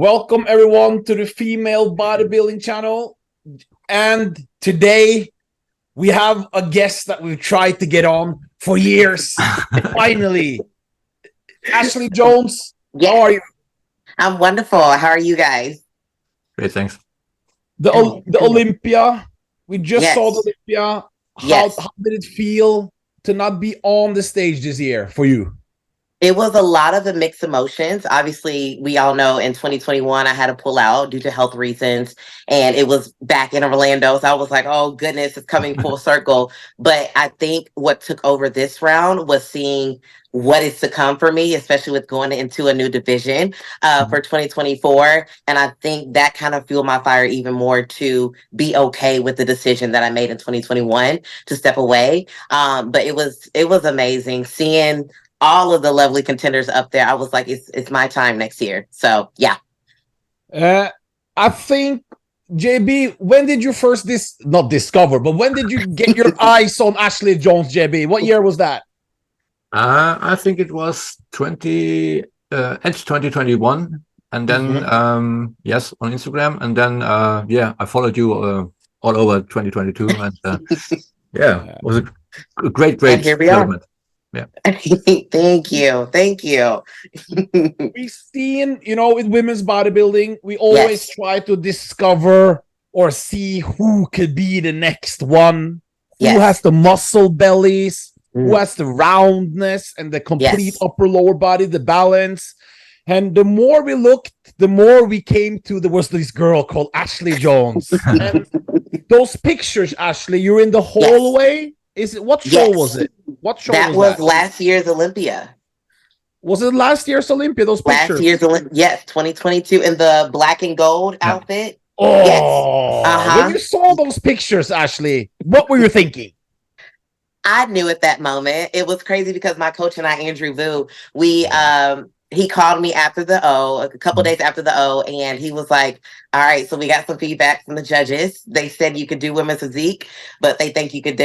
Welcome everyone to the female bodybuilding channel. And today we have a guest that we've tried to get on for years. Finally, Ashley Jones. Yes. How are you? I'm wonderful. How are you guys? Great, thanks. The Olympia. We just saw the Olympia. How did it feel to not be on the stage this year for you? It was a lot of the mixed emotions. Obviously, we all know in 2021, I had to pull out due to health reasons, and it was back in Orlando. So I was like, oh, goodness, it's coming full circle. But I think what took over this round was seeing what is to come for me, especially with going into a new division for 2024. And I think that kind of fueled my fire even more to be okay with the decision that I made in 2021 to step away. But it was amazing seeing all of the lovely contenders up there. I was like, it's my time next year. So yeah. I think JB, when did you first not discover, but when did you get your eyes on Ashley Jones, JB? What year was that? I think it was end 2021, and then yes, on Instagram, and then I followed you all over 2022, and it was a great development. Yeah. Thank you. We've seen, with women's bodybuilding, we always try to discover or see who could be the next one, who has the muscle bellies, who has the roundness and the complete upper lower body, the balance. And the more we looked, the more we came to there was this girl called Ashley Jones. And those pictures, Ashley, you're in the hallway. What show was it? What show was that? Last year's Olympia. Was it last year's Olympia? Those pictures? Last year's Olympia, 2022 in the black and gold outfit. Oh, when you saw those pictures, Ashley, what were you thinking? I knew at that moment. It was crazy because my coach and I, Andrew Vu, he called me after the O, a couple days after the O, and he was like, all right, so we got some feedback from the judges. They said you could do women's physique, but they think you could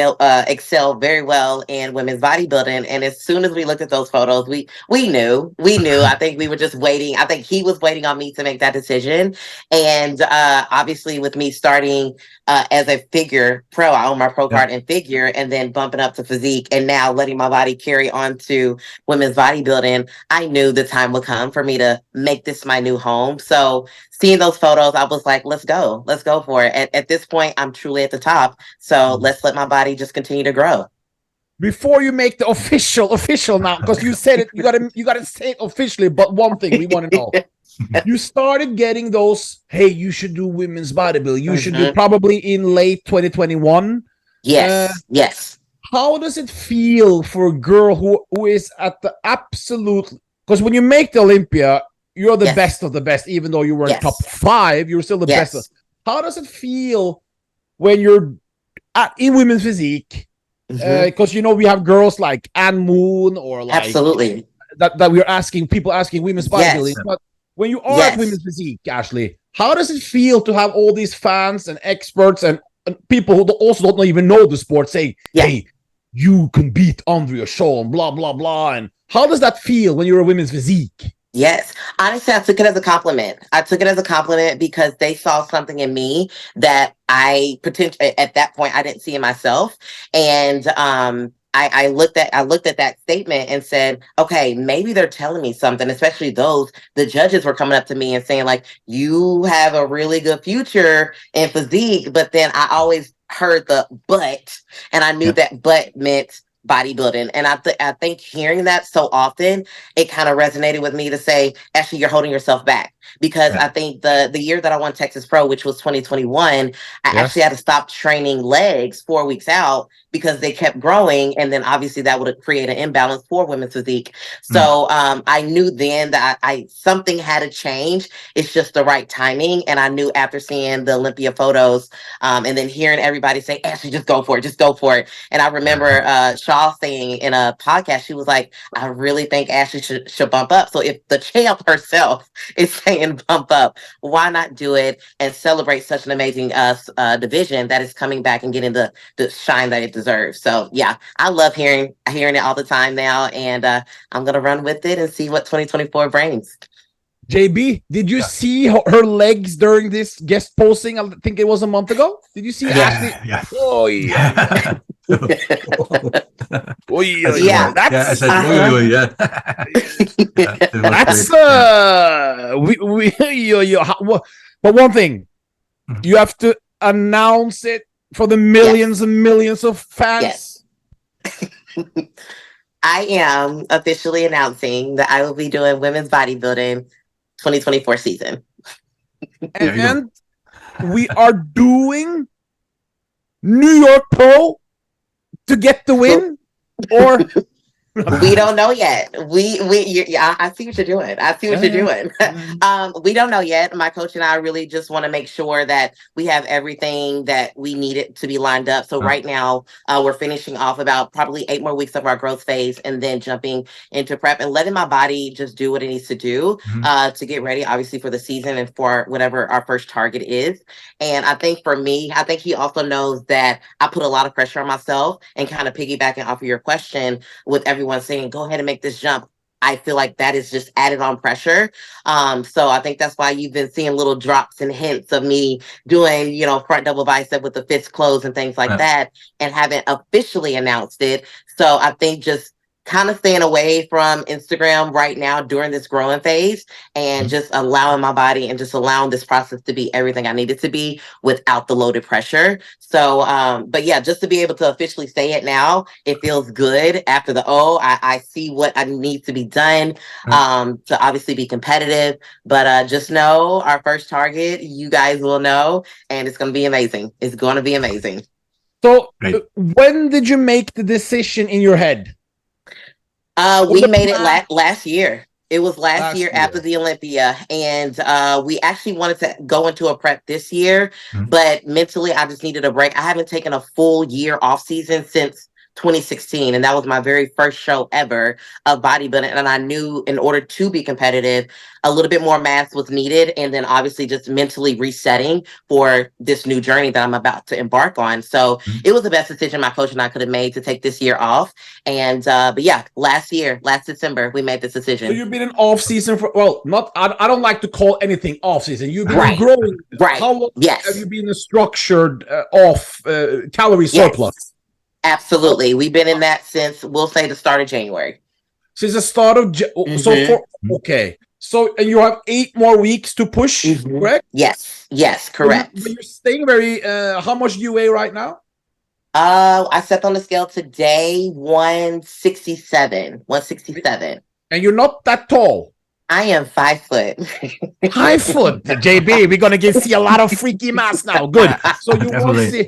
excel very well in women's bodybuilding. And as soon as we looked at those photos, we knew. I think we were just waiting. I think he was waiting on me to make that decision. And obviously with me starting as a figure pro, I own my pro card in figure, and then bumping up to physique, and now letting my body carry on to women's bodybuilding, I knew the time would come for me to make this my new home. So seeing those photos, I was like, let's go for it. At this point, I'm truly at the top. So let's let my body just continue to grow. Before you make the official now, because you said it, you gotta say it officially. But one thing we want to know. You started getting those, hey, you should do women's bodybuilding. You should do probably in late 2021. Yes. How does it feel for a girl who is at the absolute, because when you make the Olympia, you're the best of the best, even though you were in top 5, you're still the best. How does it feel when you're in women's physique? Because we have girls like Ann Moon or like absolutely that we're people asking women's bodybuilding. But when you are at women's physique, Ashley, how does it feel to have all these fans and experts and people who also don't even know the sport say, hey, you can beat Andrea Shaw and blah, blah, blah. And how does that feel when you're a women's physique? Yes. Honestly, I took it as a compliment. Because they saw something in me that I potentially, at that point, I didn't see in myself. And I looked at that statement and said, okay, maybe they're telling me something, especially the judges were coming up to me and saying like, you have a really good future in physique. But then I always heard the but, and I knew that but meant bodybuilding. And I think hearing that so often, it kind of resonated with me to say, actually, you're holding yourself back. Because I think the year that I won Texas Pro, which was 2021, I actually had to stop training legs 4 weeks out because they kept growing. And then obviously that would create an imbalance for women's physique. So I knew then that something had to change. It's just the right timing. And I knew after seeing the Olympia photos and then hearing everybody say, Ashley, just go for it. And I remember Shaw saying in a podcast, she was like, I really think Ashley should bump up. So if the champ herself is saying bump up, why not do it and celebrate such an amazing division that is coming back and getting the shine that it deserves. So yeah, I love hearing it all the time now, and I'm gonna run with it and see what 2024 brings. JB, did you see her legs during this guest posting? I think it was a month ago. Did you see Ashley? Yeah. Oh yeah. Oh yeah. Yeah. That's that's but one thing, you have to announce it for the millions and millions of fans. Yes. I am officially announcing that I will be doing women's bodybuilding 2024 season. And we are doing New York Pro to get the win, or we don't know yet. I see what you're doing. I see what you're doing. We don't know yet. My coach and I really just want to make sure that we have everything that we need it to be lined up. So right now, we're finishing off about probably 8 more weeks of our growth phase, and then jumping into prep and letting my body just do what it needs to do to get ready, obviously, for the season and for whatever our first target is. And I think for me, I think he also knows that I put a lot of pressure on myself, and kind of piggybacking off of your question with everyone saying, go ahead and make this jump. I feel like that is just added on pressure. So I think that's why you've been seeing little drops and hints of me doing, front double bicep with the fists closed and things like that, and haven't officially announced it. So I think just kind of staying away from Instagram right now during this growing phase, and just allowing my body and just allowing this process to be everything I need it to be without the loaded pressure. So, but yeah, just to be able to officially say it now, it feels good after the I see what I need to be done to obviously be competitive. But just know our first target, you guys will know, and it's going to be amazing. It's going to be amazing. So when did you make the decision in your head? We made it last year. It was last year after the Olympia, and we actually wanted to go into a prep this year, but mentally I just needed a break. I haven't taken a full year off season since 2016, and that was my very first show ever of bodybuilding. And I knew in order to be competitive, a little bit more mass was needed, and then obviously just mentally resetting for this new journey that I'm about to embark on. So it was the best decision my coach and I could have made to take this year off. And but yeah, last December, we made this decision. So you've been in off season for, well, not, I don't like to call anything off season. You've been growing. Right. How long have you been a structured off calorie surplus? Absolutely. We've been in that since, we'll say, the start of January. Since the start of So, and you have 8 more weeks to push, correct? Yes, correct. But you're staying very, how much do you weigh right now? I stepped on the scale today, 167. And you're not that tall. I am 5 foot. 5 foot. JB, we're going to see a lot of freaky mass now. Good. So you want to see,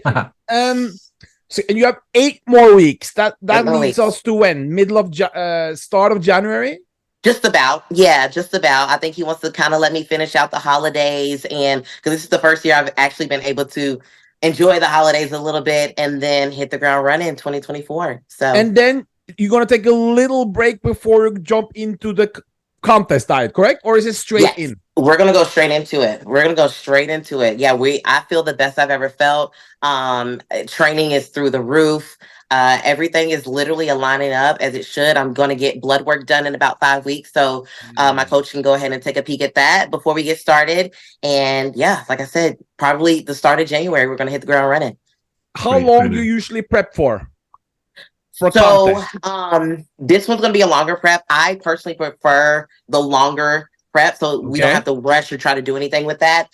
so, and you have 8 more weeks. That leads us to when? Middle of start of January? Just about. Yeah, just about. I think he wants to kind of let me finish out the holidays, and because this is the first year I've actually been able to enjoy the holidays a little bit and then hit the ground running in 2024. So, and then you're going to take a little break before you jump into the contest diet, correct? Or is it straight in? We're going to go straight into it. Yeah, I feel the best I've ever felt. Training is through the roof. Everything is literally aligning up as it should. I'm going to get blood work done in about 5 weeks. So my coach can go ahead and take a peek at that before we get started. And yeah, like I said, probably the start of January, we're going to hit the ground running. How long do you usually prep for? So this one's going to be a longer prep. I personally prefer the longer prep, so we don't have to rush or try to do anything with that.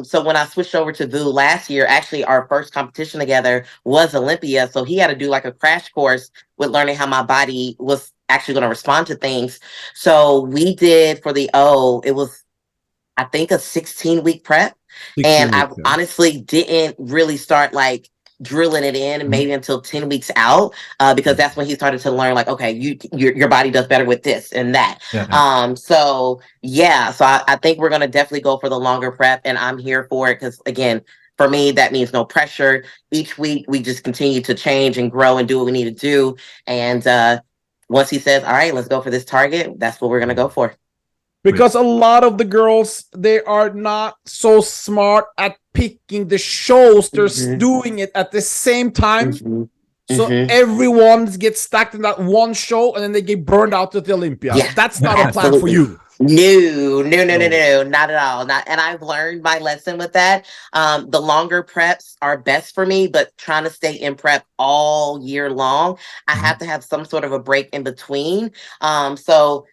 So when I switched over to VU last year, actually our first competition together was Olympia. So he had to do like a crash course with learning how my body was actually going to respond to things. So we did for the it was, I think, a 16-week prep. And I honestly didn't really start like drilling it in maybe until 10 weeks out, because that's when he started to learn, like, okay, your body does better with this and that. So I think we're going to definitely go for the longer prep, and I'm here for it because, again, for me, that means no pressure. Each week we just continue to change and grow and do what we need to do. And once he says, all right, let's go for this target, that's what we're going to go for. Because a lot of the girls, they are not so smart at picking the shows. They're doing it at the same time. So everyone gets stacked in that one show, and then they get burned out at the Olympia. That's not a plan for you. No, not at all. Not, and I've learned my lesson with that. The longer preps are best for me, but trying to stay in prep all year long, I have to have some sort of a break in between. So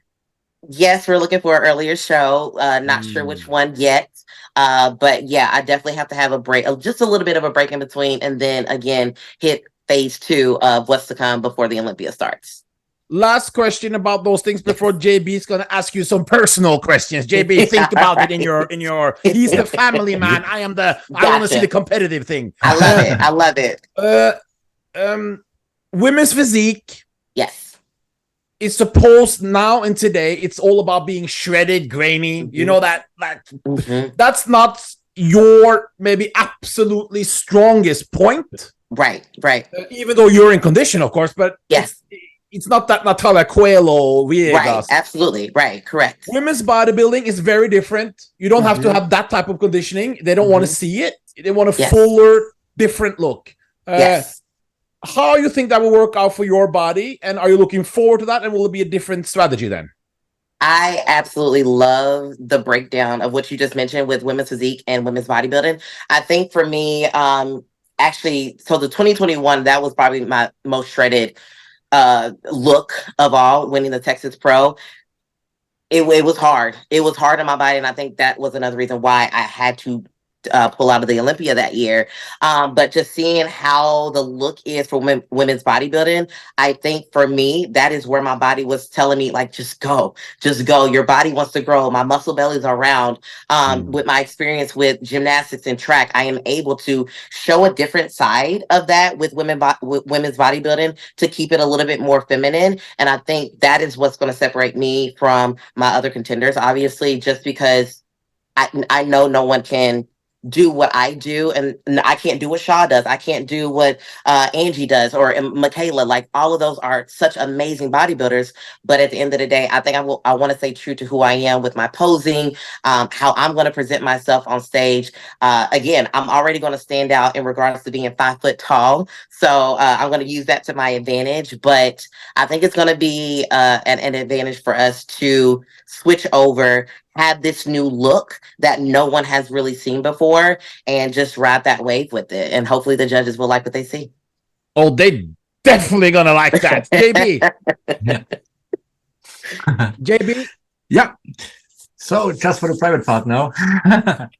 yes, we're looking for an earlier show. Not sure which one yet. But yeah, I definitely have to have a break, just a little bit of a break in between, and then again hit phase 2 of what's to come before the Olympia starts. Last question about those things before JB is gonna ask you some personal questions. JB, think about it in your. He's the family man. I am the. I want to see the competitive thing. I love it. Women's physique. Yes. It's supposed now and today. It's all about being shredded, grainy. You know that that's not your maybe absolutely strongest point. Right. Even though you're in condition, of course, but yes. It's not that Natalia Coelho Viegas. Right, absolutely. Right, correct. Women's bodybuilding is very different. You don't have to have that type of conditioning. They don't want to see it. They want a fuller, different look. Yes. How you think that will work out for your body? And are you looking forward to that? And will it be a different strategy then? I absolutely love the breakdown of what you just mentioned with women's physique and women's bodybuilding. I think for me, actually, so the 2021, that was probably my most shredded look of all, winning the Texas Pro. It was hard. It was hard on my body, and I think that was another reason why I had to pull out of the Olympia that year. But just seeing how the look is for women's bodybuilding, I think for me, that is where my body was telling me, like, just go. Your body wants to grow. My muscle bellies are round. With my experience with gymnastics and track, I am able to show a different side of that with women's bodybuilding to keep it a little bit more feminine. And I think that is what's going to separate me from my other contenders, obviously, just because I know no one can do what I do, and I can't do what Shaw does. I can't do what Angie does or Michaela. Like, all of those are such amazing bodybuilders. But at the end of the day, I think I want to stay true to who I am with my posing, how I'm going to present myself on stage. Again, I'm already going to stand out in regards to being 5 foot tall. So I'm going to use that to my advantage. But I think it's going to be an advantage for us to switch over, have this new look that no one has really seen before, and just ride that wave with it. And hopefully the judges will like what they see. Oh, they definitely gonna like that. JB. JB? Yeah. So just for the private part now.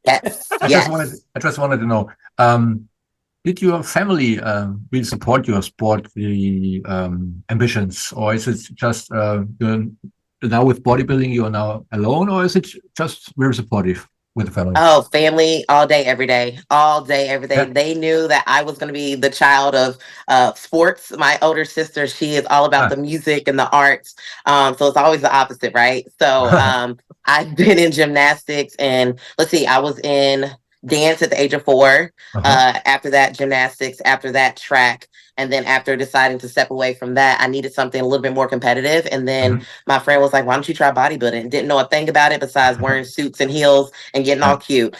Yes. I just wanted to know, did your family really support your sport ambitions, or is it just you're now with bodybuilding, you're now alone, or is it just very supportive with the family? Oh, family all day, every day. Yeah. They knew that I was going to be the child of sports. My older sister, she is all about the music and the arts. So it's always the opposite, right? So I've been in gymnastics, and let's see, I was in dance at the age of 4. After that, gymnastics. After that, track. And then after deciding to step away from that, I needed something a little bit more competitive. And then my friend was like, why don't you try bodybuilding? Didn't know a thing about it besides wearing suits and heels and getting all cute.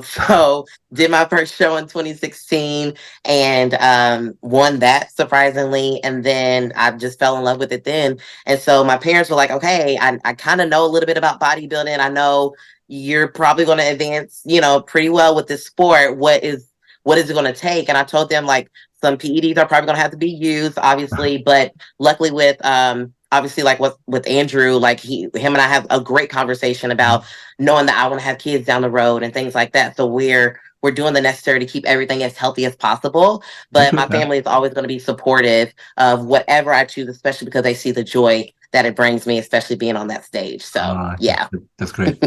So did my first show in 2016 and won that, surprisingly. And then I just fell in love with it then. And so my parents were like, okay, I kind of know a little bit about bodybuilding. I know you're probably going to advance, pretty well with this sport. What is it going to take? And I told them, like, some PEDs are probably going to have to be used, obviously, but luckily with, obviously, like with Andrew, like him and I have a great conversation about knowing that I want to have kids down the road and things like that. So we're doing the necessary to keep everything as healthy as possible. But my family is always going to be supportive of whatever I choose, especially because they see the joy that it brings me, especially being on that stage. So, yeah. That's great.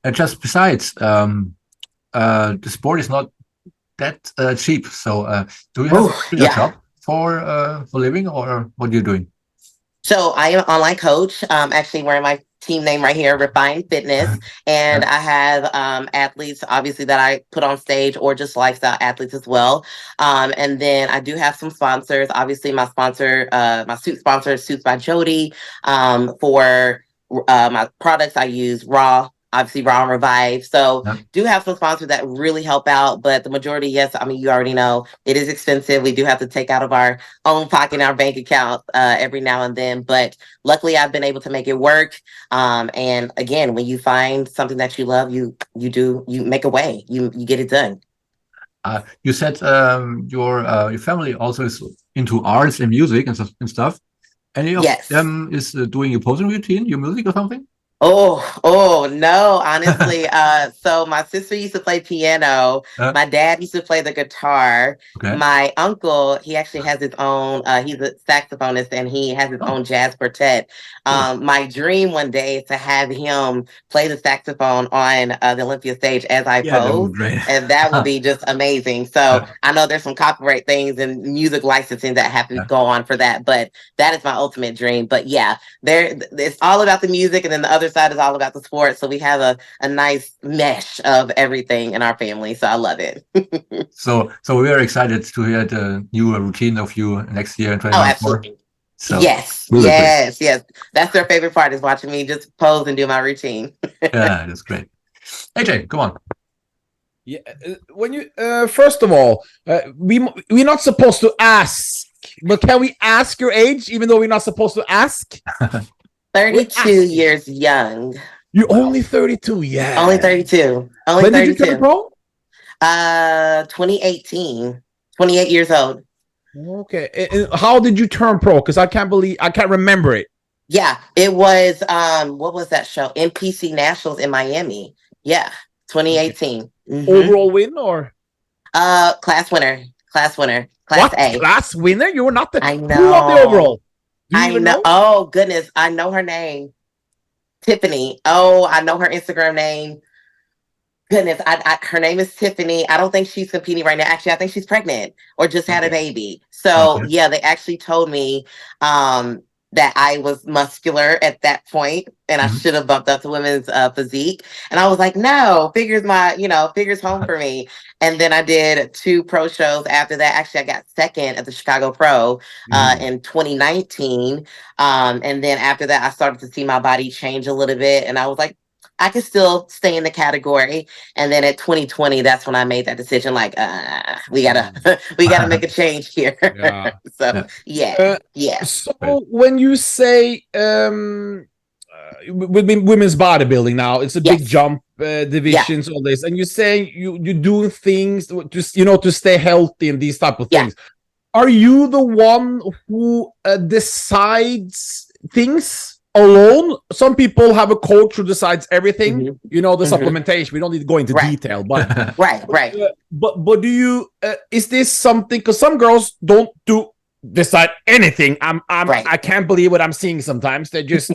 And just besides, the sport is not that cheap. So do you have a job for living, or what are you doing? So I am an online coach, actually wearing my team name right here, Refined Fitness. And I have athletes, obviously, that I put on stage, or just lifestyle athletes as well. And then I do have some sponsors. Obviously, my sponsor, my suit sponsor, Suits by Jody. For my products, I use Raw obviously Raw and Revive. So do have some sponsors that really help out, but the majority, yes, I mean, you already know it is expensive. We do have to take out of our own pocket, our bank account every now and then, but luckily I've been able to make it work. And again, when you find something that you love, you make a way, you get it done. You said your family also is into arts and music and stuff. Any of them is doing a posing routine, your music or something? Oh no, honestly. So my sister used to play piano. My dad used to play the guitar. My uncle, he actually has his own, he's a saxophonist and he has his own jazz quartet. My dream one day is to have him play the saxophone on the Olympia stage as I pose. And that would be just amazing. So I know there's some copyright things and music licensing that have to go on for that, but that is my ultimate dream. But yeah, it's all about the music, and then the other side is all about the sport. So we have a nice mesh of everything in our family. So I love it. So we are excited to hear the new routine of you next year in 2024. Oh, absolutely. So, yes. That's their favorite part, is watching me just pose and do my routine. Yeah, that's great. AJ, come on. Yeah, when you first of all, we're not supposed to ask, but can we ask your age, even though we're not supposed to ask? 32 years young. You're only 32, yeah. Only 32. When did you turn pro? 2018. 28 years old. Okay. And how did you turn pro? Because I can't remember it. Yeah, it was what was that show? NPC Nationals in Miami. Yeah, 2018. Overall win or class winner. Class A. Class winner? You were not the I know. Who won the overall? I know. Oh goodness, I know her name. Tiffany. Oh, I know her Instagram name. Goodness, her name is Tiffany. I don't think she's competing right now. Actually, I think she's pregnant or just had a baby. So yeah, they actually told me that I was muscular at that point, and I should have bumped up to women's physique. And I was like, no, figures home for me. And then I did 2 pro shows after that. Actually, I got second at the Chicago Pro in 2019. And then after that, I started to see my body change a little bit. And I was like, I can still stay in the category. And then at 2020, that's when I made that decision. Like, we gotta make a change here. So when you say with women's bodybuilding now, it's a big jump divisions, all this, and you say you're doing things to stay healthy and these type of things. Are you the one who decides things alone? Some people have a coach who decides everything. The supplementation. We don't need to go into detail, but right. But do you? Is this something? Because some girls don't decide anything. I can't believe what I'm seeing sometimes. They just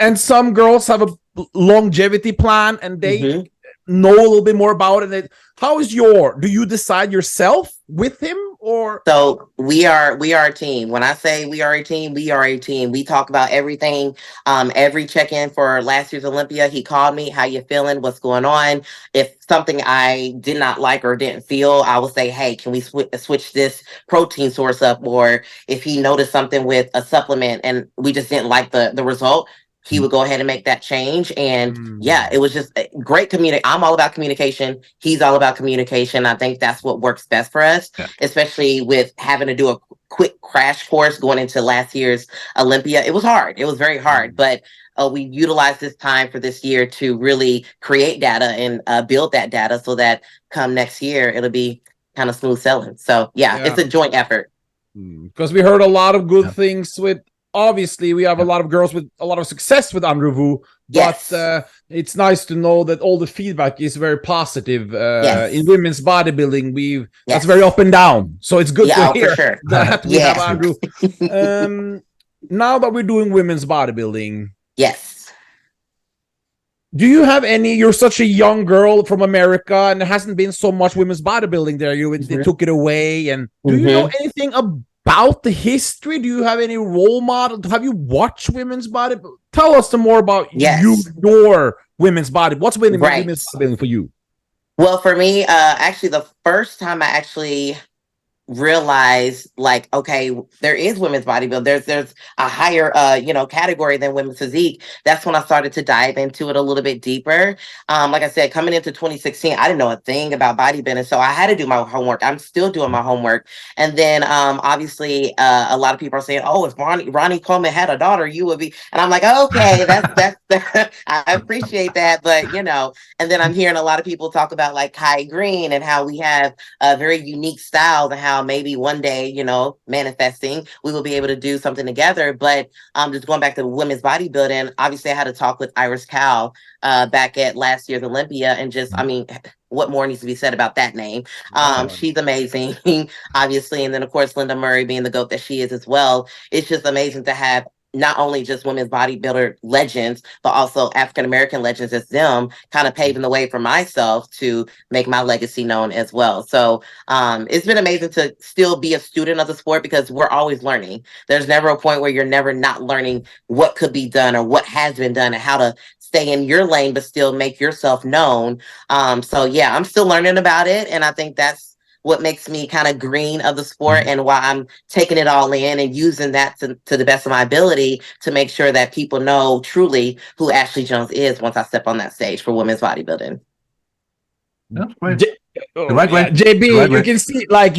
and some girls have a longevity plan and they know a little bit more about it. How is do you decide yourself with him, or? So we are a team. When I say we are a team, we are a team. We talk about everything. Every check-in for last year's Olympia, he called me, how you feeling, what's going on. If something I did not like or didn't feel, I will say, hey, can we switch this protein source up? Or if he noticed something with a supplement and we just didn't like the result, he would go ahead and make that change. And yeah, it was just great communication. I'm all about communication. He's all about communication. I think that's what works best for us, especially with having to do a quick crash course going into last year's Olympia. It was hard. It was very hard, but we utilized this time for this year to really create data and build that data so that come next year, it'll be kind of smooth sailing. So yeah, it's a joint effort. Because we heard a lot of good things with, obviously, we have a lot of girls with a lot of success with Andrew Wu, but it's nice to know that all the feedback is very positive. In women's bodybuilding, that's very up and down. So it's good to hear that we have Andrew. Now that we're doing women's bodybuilding, do you have you're such a young girl from America, and there hasn't been so much women's bodybuilding there. They took it away. And do you know anything about the history? Do you have any role model? Have you watched women's body? Tell us some more about your women's body. What's women's bodybuilding for you? Well, for me, actually, the first time I actually realize like, okay, there is women's bodybuilding. There's a higher category than women's physique. That's when I started to dive into it a little bit deeper. Like I said, coming into 2016, I didn't know a thing about bodybuilding, so I had to do my homework. I'm still doing my homework. And then obviously a lot of people are saying, oh, if Ronnie Coleman had a daughter, you would be. And I'm like, okay, that's I appreciate that, but and then I'm hearing a lot of people talk about like Kai Green and how we have very unique styles and how maybe one day, manifesting, we will be able to do something together. But just going back to women's bodybuilding, obviously I had a talk with Iris Cow back at last year's Olympia, and just, I mean, what more needs to be said about that name? She's amazing, obviously. And then of course, Linda Murray being the GOAT that she is as well. It's just amazing to have not only just women's bodybuilder legends, but also African-American legends as them, kind of paving the way for myself to make my legacy known as well. So it's been amazing to still be a student of the sport, because we're always learning. There's never a point where you're never not learning what could be done or what has been done and how to stay in your lane, but still make yourself known. So yeah, I'm still learning about it. And I think that's what makes me kind of green of the sport, and why I'm taking it all in and using that to the best of my ability to make sure that people know truly who Ashley Jones is once I step on that stage for women's bodybuilding. That's right. JB, you can see, like,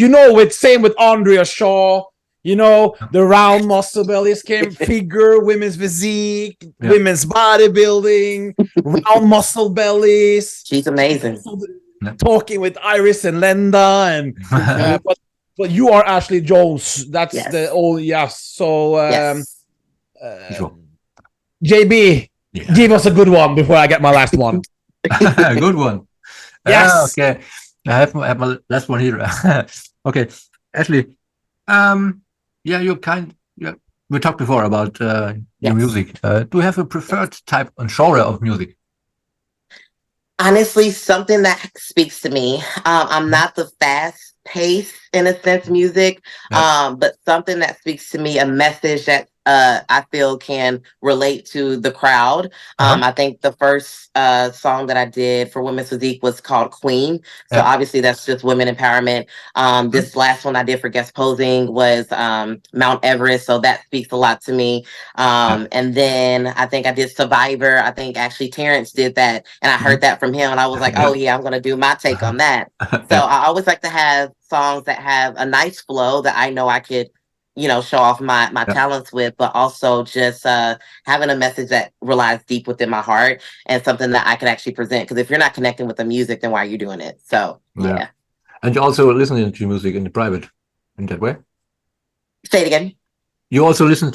same with Andrea Shaw, the round muscle bellies came figure, women's physique, women's bodybuilding, round muscle bellies. She's amazing. Talking with Iris and Linda, and but you are Ashley Jones. That's the old So JB, give us a good one before I get my last one. Good one. Yes. Okay. I have my last one here. Okay, Ashley. We talked before about your music. Do you have a preferred type and genre of music? Honestly, something that speaks to me. I'm not the fast pace in a sense music, but something that speaks to me, a message that I feel can relate to the crowd. I think the first song that I did for Women's Physique was called Queen. So obviously that's just women empowerment. This last one I did for guest posing was Mount Everest. So that speaks a lot to me. And then I think I did Survivor. I think actually Terrence did that, and I heard that from him, and I was like, oh yeah, I'm going to do my take on that. So I always like to have songs that have a nice flow that I know I could show off my talents with, but also just having a message that relies deep within my heart and something that I can actually present. Because if you're not connecting with the music, then why are you doing it? So yeah. And you also listening to music in the private in that way? Say it again. You also listening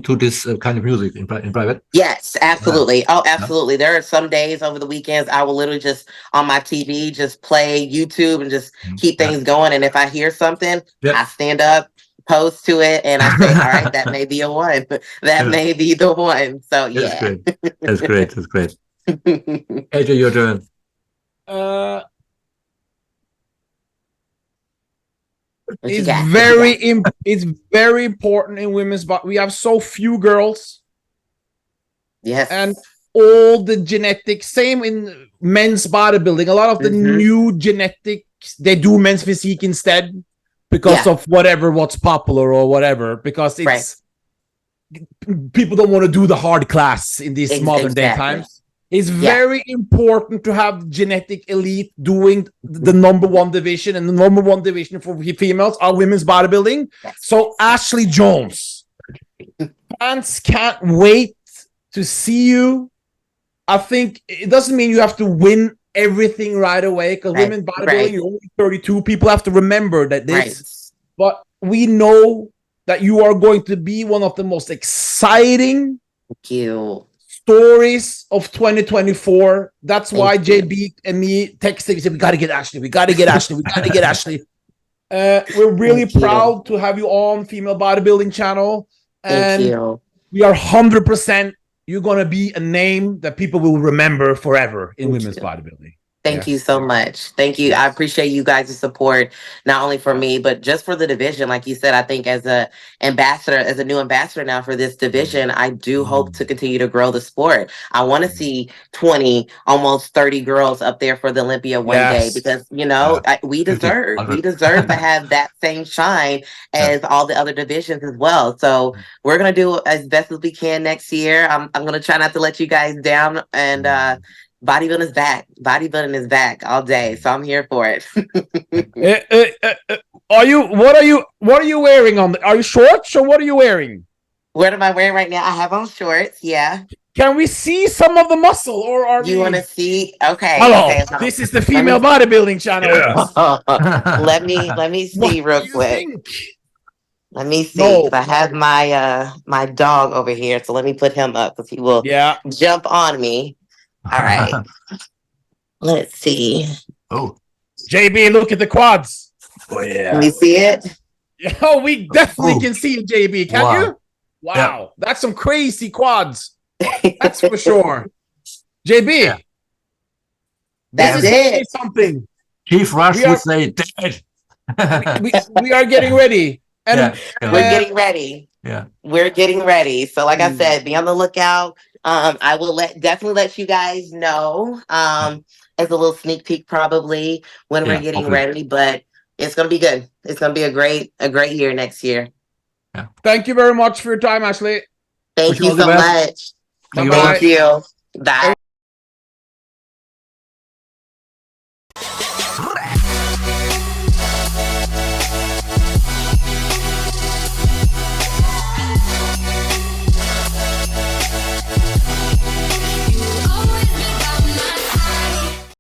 to this kind of music in private? Yes, absolutely. Oh, absolutely. There are some days over the weekends I will literally just on my TV just play YouTube and just keep things going. And if I hear something, I stand up, post to it, and I say, all right, that may be a one. That may be the one. So yeah. That's great. That's great. AJ, your turn. It's very important in women's, but we have so few girls. Yes. And all the genetics, same in men's bodybuilding. A lot of the new genetics, they do men's physique instead because of what's popular or whatever, because it's people don't want to do the hard class in these modern day times. It's very important to have genetic elite doing the #1 division, and the #1 division for females are women's bodybuilding. So Ashley Jones, fans can't wait to see you. I think it doesn't mean you have to win everything right away, because women bodybuilding, you're only 32. People have to remember that this, but we know that you are going to be one of the most exciting stories of 2024. That's why JB and me texted and said, we got to get Ashley. We got to get Ashley. We got to get Ashley. We're really proud to have you on Female Bodybuilding Channel. And we are 100%. You're going to be a name that people will remember forever in women's bodybuilding. Thank you so much. Thank you. I appreciate you guys' support, not only for me, but just for the division. Like you said, I think as a ambassador, as a new ambassador now for this division, I do hope to continue to grow the sport. I want to see 20, almost 30 girls up there for the Olympia one day, because, you know, we deserve to have that same shine as all the other divisions as well. So we're going to do as best as we can next year. I'm going to try not to let you guys down, and bodybuilding is back. Bodybuilding is back all day, so I'm here for it. What are you wearing on? Are you shorts or what are you wearing? What am I wearing right now? I have on shorts. Yeah. Can we see some of the muscle, or are you want to see? Okay. Hello. Okay, this is the female bodybuilding channel. Let me see real quick. Let me see. I have my dog over here, so let me put him up because he will jump on me. All right. Let's see. Oh, JB, look at the quads. Oh yeah. Can we see it? Oh, we definitely can see it, JB. Can you? Wow, that's some crazy quads. That's for sure. JB, that's it. Something. Chief Rush would say dead. we are getting ready, and we're getting ready. Yeah, we're getting ready. So, like I said, be on the lookout. I will definitely let you guys know as a little sneak peek probably when we're getting ready, but it's going to be good. It's going to be a great year next year. Yeah. Thank you very much for your time, Ashley. Thank you so much. Thank you. Bye.